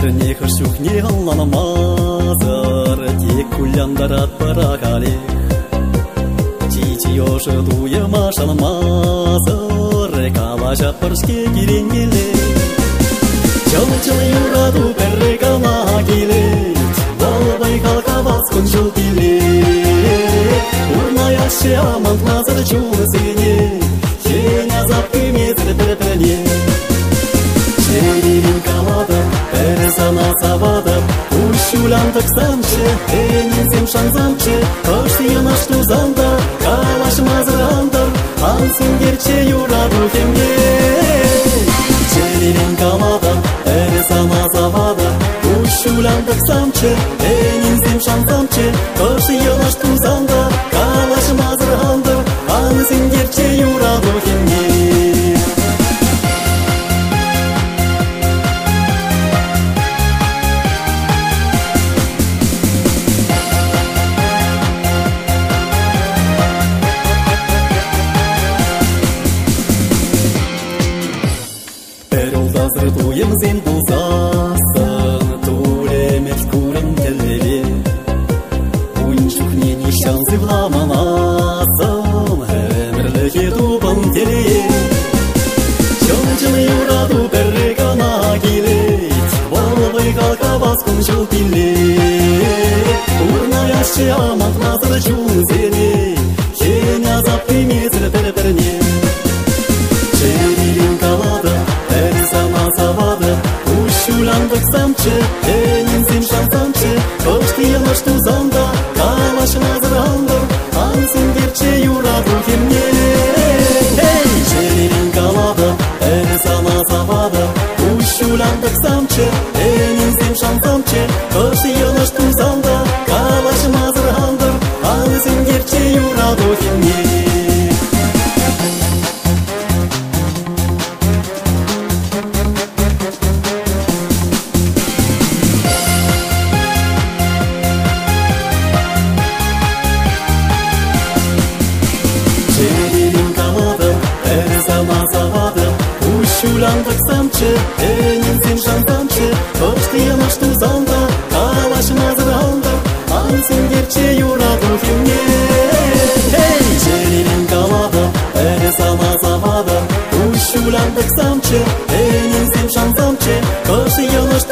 не хочу не мазар, тек куляндар от паракали. Тити уже дуя машал мазар, калаша паршке киренеле. Чал-чал юраду перрекала гилет, балбай калкавас кунжул билет. Урная шаман мазар чулсыне, хеня запки метр переперне. Черевин калада, пересана савада, ущулянтак самче, энинсем шанзамче, кашия наш тузанда, калаш мазрандар, ансин герче юраду хемге. Черевин калада, пересана савада, ущулянтак самче, энинсем шанзамче, кашия наш тузанда, калаш мазрандар, ансин герче юраду хемге. Туем зен булзасын, тулемет курым теллеле. Унчук не нишансы вламанасын, әмірліге тубын теле. Чон-чын юраду перрекана келет, балбай қалқабас күншіл пилет. Урная шаман назыр чун зене, хеня запты мезір бір-бірне. Черевин калада, пересана савада, ущулянтак самче, энинсем шансамче, кашти наш тузанда, калаш мазрандар, ансин герче юраду хемне. Черевин калада, пересана савада, ущулянтак самче, энинсем шансамче, кашти наш тузанда, калаш мазрандар, ансин герче юраду хемне. Черевин калада, пересана савада, ущулянтак самче, энинсем шансамче, кашти наш тузанда, калаш мазрандар, ансин герче юраду хемне. Черевин калада, пересана савада, ущулянтак самче, энинсем шансамче, кашти наш